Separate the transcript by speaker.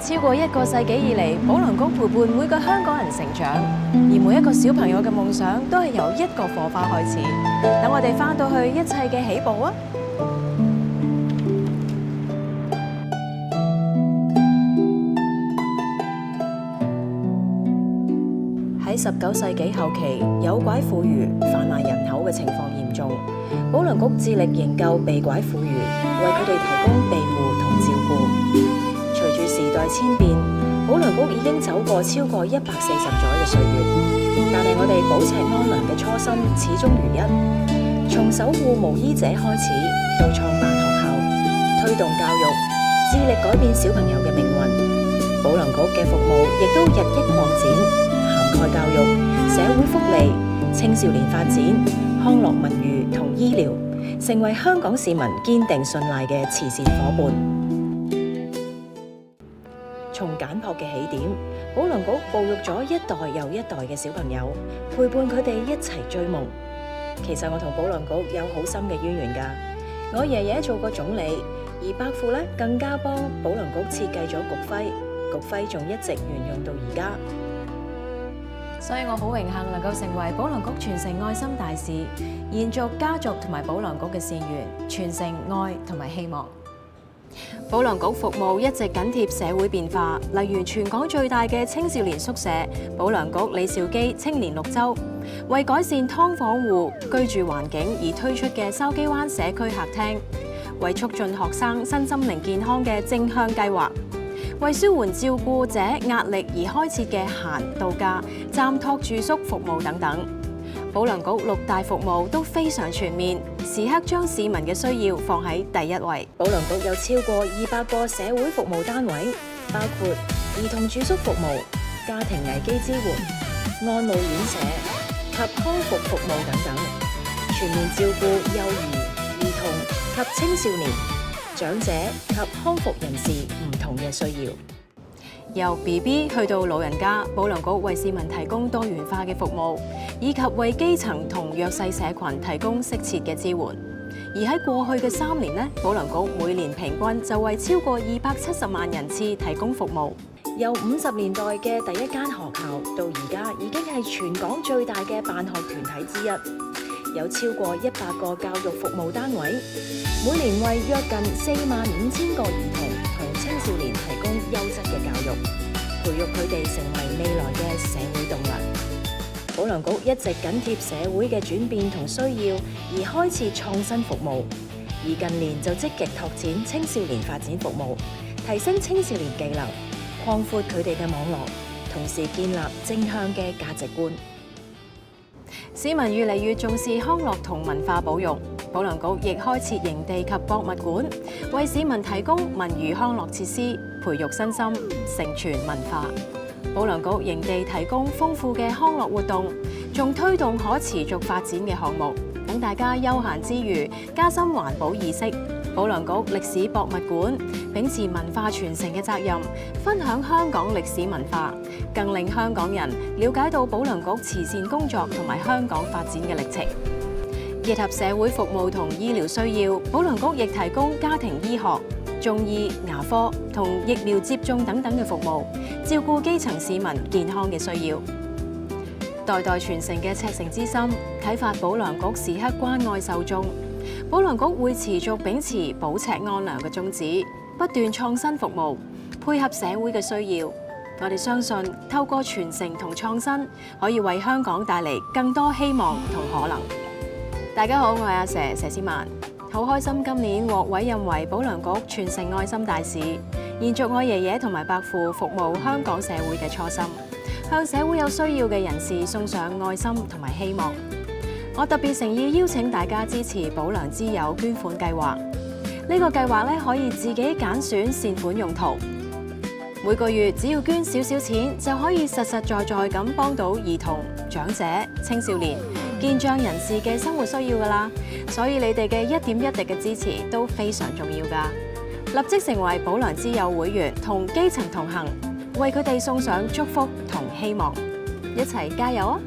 Speaker 1: 超過1個世紀以嚟，保良局陪伴每個香港人成長，而每一個小朋友嘅夢想都係由一個火花開始。等我哋返到去一切嘅起步啊！喺19世紀後期，誘拐婦孺、販賣人口嘅情況嚴重，保良局致力營救被拐婦孺，為佢哋提供庇護同照顧。隨住時代千變，保良局已經走過超過140載嘅歲月，但係我哋保赤安良嘅初心始終如一，從守護無醫者開始，到創辦學校、推動教育，致力改變小朋友嘅命運。保良局嘅服務亦都日益擴展，涵蓋教育、社會福利、青少年發展、康樂文娛同醫療，成為香港市民堅定信賴嘅慈善夥伴。從簡樸嘅起點，保良局哺育咗一代又一代嘅小朋友，陪伴佢哋一齊追夢。其實我同保良局有好深嘅淵源㗎。我爺爺做過總理，而伯父咧更加幫保良局設計咗局徽，局徽仲一直沿用到而家。所以我好榮幸能夠成為保良局傳承愛心大使，延續家族同埋保良局嘅善緣，傳承愛同埋希望。保良局服務一直緊貼社會變化，例如全港最大嘅青少年宿舍保良局李兆基青年綠洲，為改善劏房戶居住環境而推出嘅筲箕灣社區客廳，為促進學生身心靈健康嘅正向計劃，為舒緩照顧者壓力而開設嘅閒度假、暫託住宿服務等等。保良局6大服務都非常全面，時刻將市民嘅需要放喺第一位。保良局有超過200個社會服務單位，包括兒童住宿服務、家庭危機支援、安老院舍及康復服務等等，全面照顧幼兒、兒童及青少年、長者及康復人士唔同嘅需要。由 BB 去到老人家，保良局為市民提供多元化嘅服務，以及為基層同弱勢社群提供適切嘅支援。而喺過去嘅3年咧，保良局每年平均就為超過270萬人次提供服務。由50年代嘅第一間學校到而家，已經係全港最大嘅辦學團體之一，有超過100個教育服務單位，每年為約近45000個兒童同青少年提供優質嘅教育，培育佢哋成為未來嘅社會棟樑。保良局一直緊貼社會嘅轉變同需要，而開設創新服務，而近年就積極拓展青少年發展服務，提升青少年技能，擴闊佢哋嘅網絡，同時建立正向嘅價值觀。市民越嚟越重視康樂同文化保育，保良局亦開設營地及博物館，為市民提供文娛康樂設施，培育身心，承傳文化。保良局營地提供豐富嘅康樂活動，仲推動可持續發展嘅項目，等大家休閒之餘加深環保意識。保良局歷史博物館秉持文化傳承嘅責任，分享香港歷史文化，更令香港人了解到保良局慈善工作同埋香港發展嘅歷程。結合社會服務同醫療需要，保良局亦提供家庭醫學、中醫、牙科同疫苗接種等等嘅服務，照顧基層市民健康嘅需要。代代傳承嘅赤誠之心，啟發保良局時刻關愛受眾。保良局會持續秉持保赤安良嘅宗旨，不斷創新服務，配合社會嘅需要。我哋相信透過傳承同創新，可以為香港帶嚟更多希望同可能。大家好，我係阿佘詩曼，好開心今年獲委任為保良局傳承愛心大使，延續我爺爺同埋伯父服務香港社會嘅初心，向社會有需要嘅人士送上愛心同埋希望。我特別誠意邀請大家支持保良之友捐款計劃。呢個計劃咧可以自己揀選善款用途，每個月只要捐少少錢，就可以實實在在咁幫到兒童、長者、青少年、健障人士嘅生活需要㗎啦。所以你哋嘅一點一滴嘅支持都非常重要㗎。立即成為保良之友會員，同基層同行，為佢哋送上祝福同希望，一齊加油啊！